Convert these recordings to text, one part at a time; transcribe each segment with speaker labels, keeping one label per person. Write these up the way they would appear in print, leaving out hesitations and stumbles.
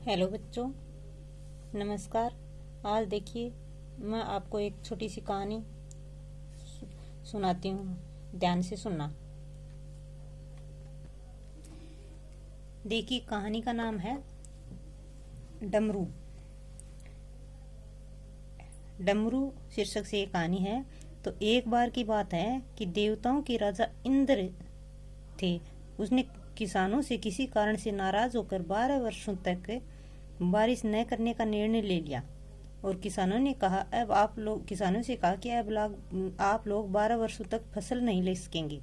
Speaker 1: Hello बच्चों, नमस्कार। आज देखिए, मैं आपको एक छोटी सी कहानी सुनाती हूँ। ध्यान से सुनना। देखिए, कहानी का नाम है डमरू। डमरू शीर्षक से ये कहानी है। तो एक बार की बात है कि देवताओं के राजा इंद्र थे। उसने किसानों से किसी कारण से नाराज होकर 12 वर्षों तक बारिश न करने का निर्णय ले लिया। और किसानों से कहा कि अब आप लोग 12 वर्षों तक फसल नहीं ले सकेंगे।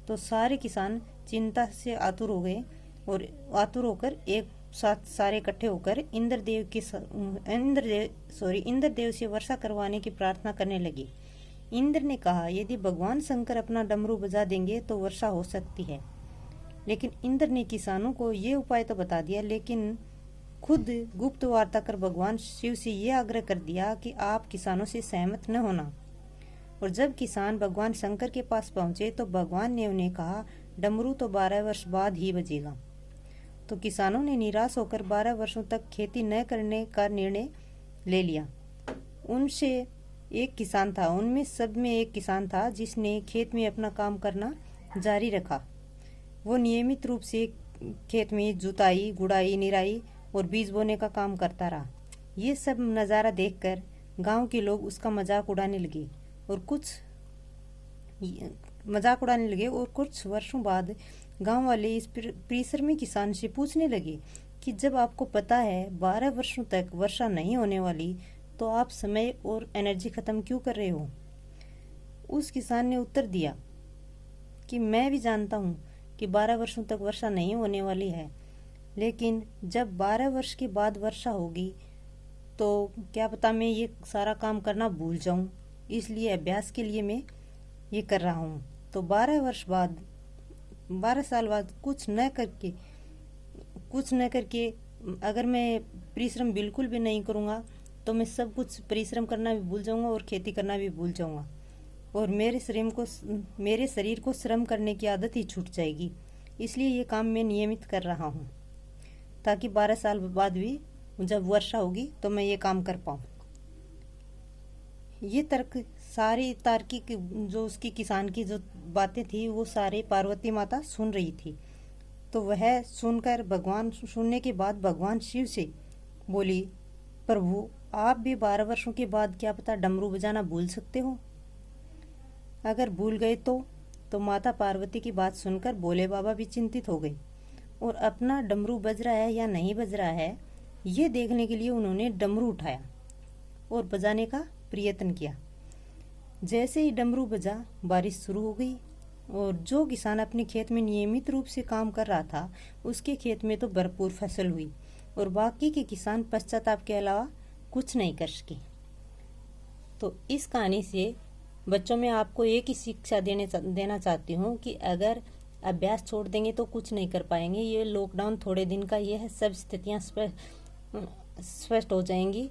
Speaker 1: तो सारे किसान चिंता से आतुर हो गए और आतुर होकर एक साथ सारे इकट्ठे होकर इंद्रदेव से वर्षा करवाने की प्रार्थना करने लगे। इंद्र ने कहा, यदि भगवान शंकर अपना डमरू बजा देंगे तो वर्षा हो सकती है। लेकिन इंद्र ने किसानों को ये उपाय तो बता दिया, लेकिन खुद गुप्त वार्ता कर भगवान शिव से ये आग्रह कर दिया कि आप किसानों से सहमत न होना। और जब किसान भगवान शंकर के पास पहुंचे तो भगवान ने उन्हें कहा, डमरू तो 12 वर्ष बाद ही बजेगा। तो किसानों ने निराश होकर 12 वर्षों तक खेती न करने का निर्णय ले लिया। उनमें सब में एक किसान था जिसने खेत में अपना काम करना जारी रखा। वो नियमित रूप से खेत में जुताई, गुड़ाई, निराई और बीज बोने का काम करता रहा। ये सब नज़ारा देखकर गांव के लोग उसका मजाक उड़ाने लगे और कुछ वर्षों बाद गांव वाले इस परिश्रमी किसान से पूछने लगे कि जब आपको पता है 12 वर्षों तक वर्षा नहीं होने वाली, तो आप समय और एनर्जी खत्म क्यों कर रहे हो? उस किसान ने उत्तर दिया कि मैं भी जानता हूँ कि 12 वर्षों तक वर्षा नहीं होने वाली है, लेकिन जब 12 वर्ष के बाद वर्षा होगी तो क्या पता मैं ये सारा काम करना भूल जाऊं, इसलिए अभ्यास के लिए मैं ये कर रहा हूँ। तो 12 साल बाद कुछ न करके अगर मैं परिश्रम बिल्कुल भी नहीं करूँगा तो मैं सब कुछ परिश्रम करना भी भूल जाऊँगा और खेती करना भी भूल जाऊँगा और मेरे शरीर को श्रम करने की आदत ही छूट जाएगी। इसलिए ये काम मैं नियमित कर रहा हूँ ताकि 12 साल बाद भी जब वर्षा होगी तो मैं ये काम कर पाऊँ। ये सारी तार्किक जो उसकी किसान की जो बातें थी वो सारे पार्वती माता सुन रही थी। तो वह सुनने के बाद भगवान शिव से बोली, प्रभु आप भी 12 वर्षों के बाद क्या पता डमरू बजाना भूल सकते हो। अगर भूल गए तो माता पार्वती की बात सुनकर भोले बाबा भी चिंतित हो गए और अपना डमरू बज रहा है या नहीं बज रहा है ये देखने के लिए उन्होंने डमरू उठाया और बजाने का प्रयत्न किया। जैसे ही डमरू बजा, बारिश शुरू हो गई और जो किसान अपने खेत में नियमित रूप से काम कर रहा था उसके खेत में तो भरपूर फसल हुई और बाकी के किसान पश्चाताप के अलावा कुछ नहीं कर सके। तो इस कहानी से बच्चों में आपको एक ही शिक्षा देना चाहती हूँ कि अगर अभ्यास छोड़ देंगे तो कुछ नहीं कर पाएंगे। ये लॉकडाउन थोड़े दिन का ये है, सब स्थितियाँ स्पष्ट हो जाएंगी,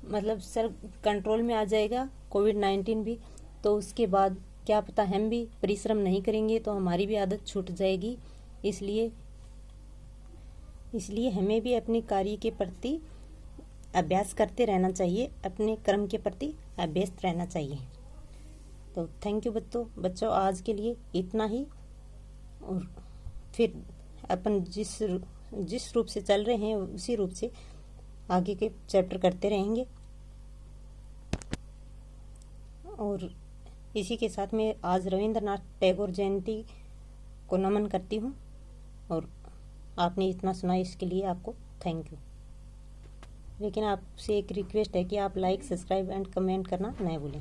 Speaker 1: मतलब सर कंट्रोल में आ जाएगा कोविड-19 भी। तो उसके बाद क्या पता हम भी परिश्रम नहीं करेंगे तो हमारी भी आदत छूट जाएगी। इसलिए हमें भी अपने कार्य के प्रति अभ्यास करते रहना चाहिए, अपने कर्म के प्रति अभ्यस्त रहना चाहिए। तो थैंक यू बच्चों, आज के लिए इतना ही। और फिर अपन जिस रूप से चल रहे हैं उसी रूप से आगे के चैप्टर करते रहेंगे। और इसी के साथ में आज रविंद्रनाथ टैगोर जयंती को नमन करती हूँ और आपने इतना सुना इसके लिए आपको थैंक यू। लेकिन आपसे एक रिक्वेस्ट है कि आप लाइक, सब्सक्राइब एंड कमेंट करना न भूलें।